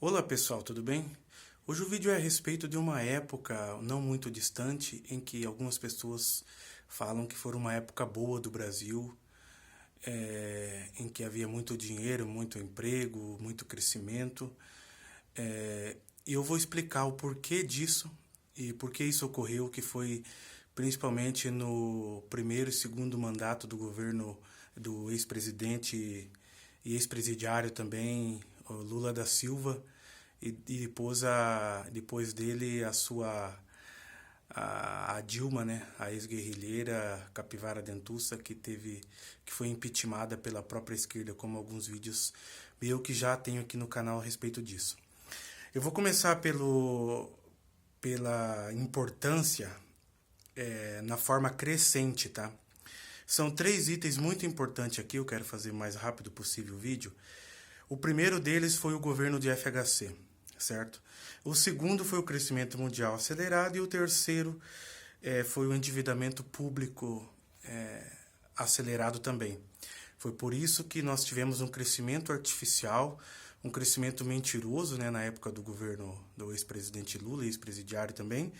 Olá pessoal, tudo bem? Hoje o vídeo é a respeito de uma época não muito distante em que algumas pessoas falam que foi uma época boa do Brasil, em que havia muito dinheiro, muito emprego, muito crescimento. E eu vou explicar o porquê disso e por que isso ocorreu, que foi principalmente no primeiro e segundo mandato do governo do ex-presidente e ex-presidiário também, o Lula da Silva, e depois dele a Dilma, né, a ex-guerrilheira Capivara Dentuça, que foi impeachmentada pela própria esquerda, como alguns vídeos eu que já tenho aqui no canal a respeito disso. Eu vou começar pela importância na forma crescente, tá? São 3 itens muito importantes aqui, eu quero fazer o mais rápido possível o vídeo. O primeiro deles foi o governo de FHC, certo? O segundo foi o crescimento mundial acelerado e o terceiro foi o endividamento público acelerado também. Foi por isso que nós tivemos um crescimento artificial, um crescimento mentiroso, né, na época do governo do ex-presidente Lula, ex-presidiário também.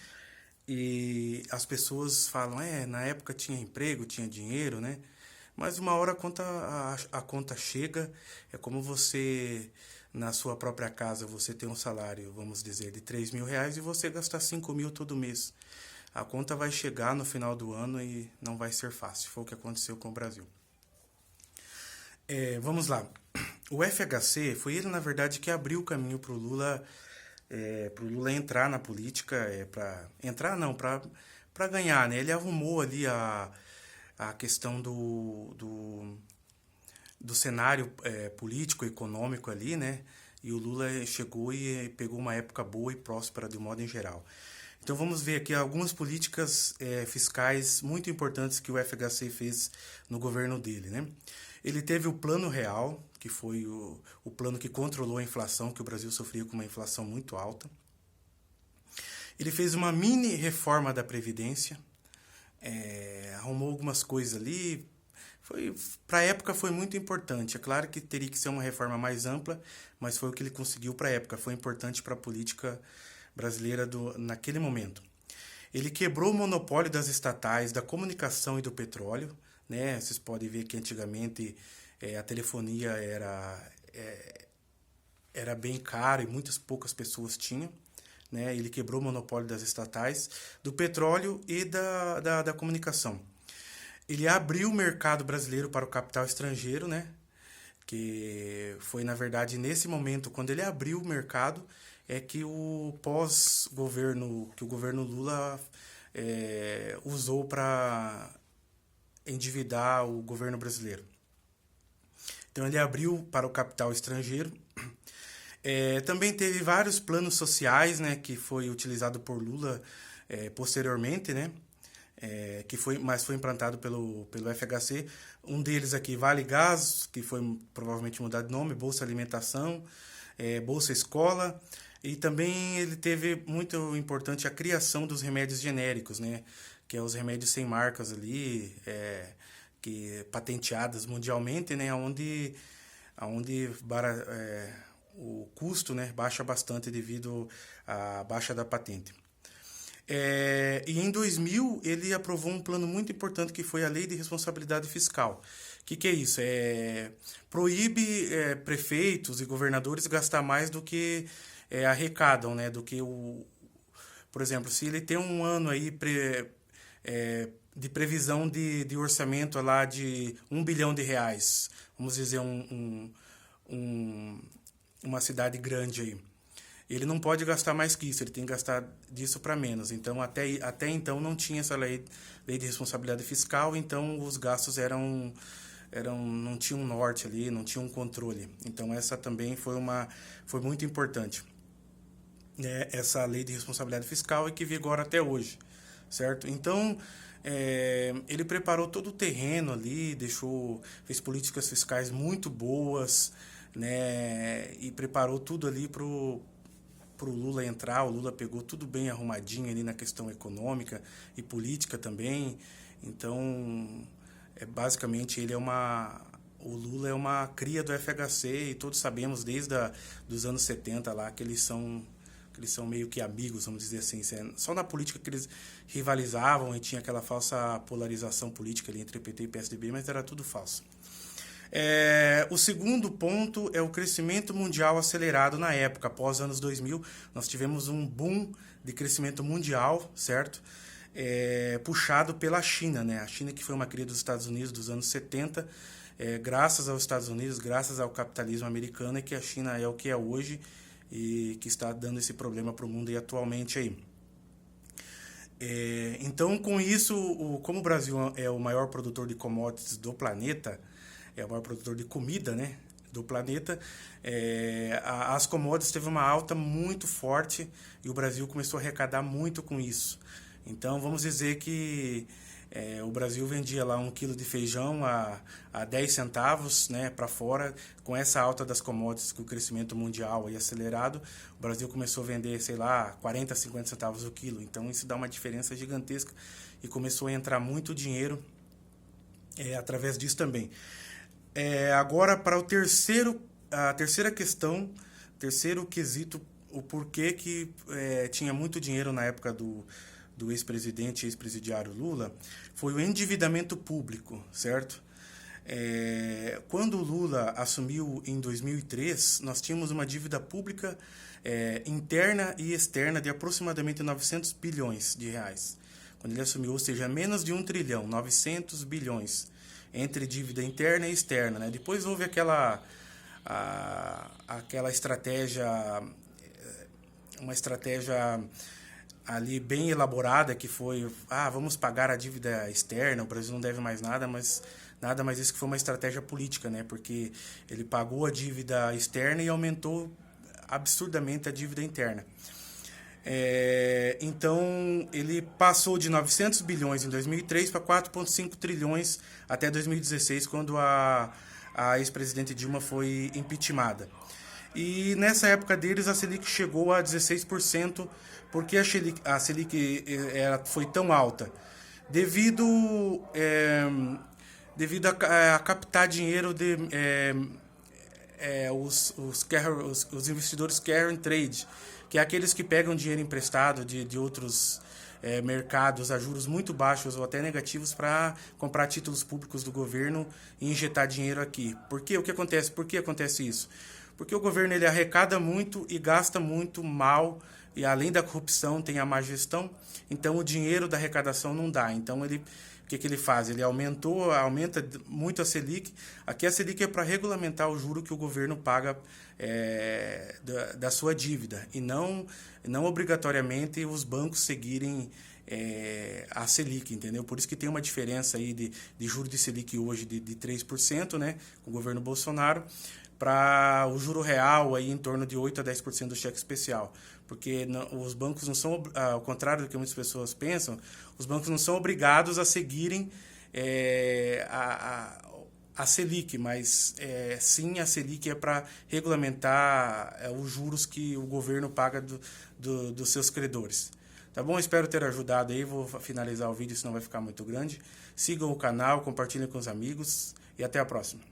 E as pessoas falam, na época tinha emprego, tinha dinheiro, né? Mas uma hora a conta chega, é como você, na sua própria casa, você tem um salário, vamos dizer, de R$ 3.000 e você gastar 5.000 todo mês. A conta vai chegar no final do ano e não vai ser fácil. Foi o que aconteceu com o Brasil. Vamos lá. O FHC foi ele, na verdade, que abriu o caminho para o Lula entrar na política, para entrar não, para ganhar, né? Ele arrumou ali a questão do cenário político, econômico ali, né? E o Lula chegou e pegou uma época boa e próspera de modo em geral. Então vamos ver aqui algumas políticas fiscais muito importantes que o FHC fez no governo dele, né? Ele teve o Plano Real, que foi o plano que controlou a inflação, que o Brasil sofria com uma inflação muito alta. Ele fez uma mini reforma da Previdência, arrumou algumas coisas ali. Para a época foi muito importante. É claro que teria que ser uma reforma mais ampla, mas foi o que ele conseguiu para a época. Foi importante para a política brasileira naquele momento. Ele quebrou o monopólio das estatais, da comunicação e do petróleo, né? Vocês podem ver que antigamente a telefonia era bem cara e muitas poucas pessoas tinham. Né? Ele quebrou o monopólio das estatais, do petróleo e da comunicação. Ele abriu o mercado brasileiro para o capital estrangeiro, né? Que foi, na verdade, nesse momento, quando ele abriu o mercado, que o pós-governo, que o governo Lula usou para endividar o governo brasileiro. Então ele abriu para o capital estrangeiro. Também teve vários planos sociais, né, que foi utilizado por Lula posteriormente, né, mas foi implantado pelo FHC. Um deles aqui, Vale Gás, que foi provavelmente mudado de nome, Bolsa Alimentação, Bolsa Escola. E também ele teve muito importante a criação dos remédios genéricos, né, que é os remédios sem marcas ali, que patenteadas mundialmente, né, onde o custo, né, baixa bastante devido à baixa da patente. E em 2000 ele aprovou um plano muito importante que foi a Lei de Responsabilidade Fiscal. O que é isso? Proíbe prefeitos e governadores gastar mais do que arrecadam, né, do que por exemplo, se ele tem um ano aí de previsão de orçamento lá de R$ 1 bilhão, vamos dizer uma cidade grande aí. Ele não pode gastar mais que isso, ele tem que gastar disso para menos. Então, até então não tinha essa lei de responsabilidade fiscal, então os gastos não tinham norte ali, não tinham controle. Então, essa também foi muito importante. Essa lei de responsabilidade fiscal e que vigora até hoje, certo? Então, ele preparou todo o terreno ali, fez políticas fiscais muito boas, né? E preparou tudo ali pro Lula entrar. O Lula pegou tudo bem arrumadinho ali na questão econômica e política também. Então, basicamente, ele é o Lula é uma cria do FHC e todos sabemos desde dos anos 70 lá que eles são meio que amigos, vamos dizer assim. Só na política que eles rivalizavam e tinha aquela falsa polarização política ali entre PT e PSDB, mas era tudo falso. O segundo ponto é o crescimento mundial acelerado na época. Após os anos 2000, nós tivemos um boom de crescimento mundial, certo? Puxado pela China, né? A China, que foi uma cria dos Estados Unidos dos anos 70, graças aos Estados Unidos, graças ao capitalismo americano, é que a China é o que é hoje e que está dando esse problema para o mundo e atualmente aí. Então, com isso, como o Brasil é o maior produtor de commodities do planeta, é o maior produtor de comida, né, do planeta, as commodities teve uma alta muito forte e o Brasil começou a arrecadar muito com isso. Então, vamos dizer que o Brasil vendia lá 1 quilo de feijão a 10 centavos, né, para fora. Com essa alta das commodities, com o crescimento mundial aí acelerado, o Brasil começou a vender, sei lá, 40, 50 centavos o quilo. Então, isso dá uma diferença gigantesca e começou a entrar muito dinheiro através disso também. Agora, para a terceira questão, terceiro quesito, o porquê que tinha muito dinheiro na época do ex-presidente e ex-presidiário Lula, foi o endividamento público, certo? Quando o Lula assumiu em 2003, nós tínhamos uma dívida pública interna e externa de aproximadamente 900 bilhões de reais. Quando ele assumiu, ou seja, menos de 1 trilhão, 900 bilhões, entre dívida interna e externa, né? Depois houve aquela estratégia, uma estratégia ali bem elaborada, que foi, vamos pagar a dívida externa, o Brasil não deve mais nada, mas nada mais isso que foi uma estratégia política, né? Porque ele pagou a dívida externa e aumentou absurdamente a dívida interna. Então, ele passou de 900 bilhões em 2003 para 4,5 trilhões até 2016, quando a ex-presidente Dilma foi impeachmentada. E nessa época deles, a Selic chegou a 16%, porque a Selic foi tão alta? Devido a captar dinheiro os investidores carry and trade, que é aqueles que pegam dinheiro emprestado de outros mercados a juros muito baixos ou até negativos para comprar títulos públicos do governo e injetar dinheiro aqui. Por que acontece isso? Porque o governo ele arrecada muito e gasta muito mal, e além da corrupção tem a má gestão, então o dinheiro da arrecadação não dá. Então o que ele faz? Ele aumenta muito a Selic. Aqui a Selic é para regulamentar o juro que o governo paga da sua dívida, e não obrigatoriamente os bancos seguirem a Selic, entendeu? Por isso que tem uma diferença aí de juro de Selic hoje de 3%, né, com o governo Bolsonaro, para o juro real aí em torno de 8 a 10% do cheque especial. Porque os bancos não são, ao contrário do que muitas pessoas pensam, os bancos não são obrigados a seguirem a Selic, mas sim a Selic é para regulamentar os juros que o governo paga dos seus credores. Tá bom? Espero ter ajudado aí. Vou finalizar o vídeo, senão vai ficar muito grande. Sigam o canal, compartilhem com os amigos e até a próxima.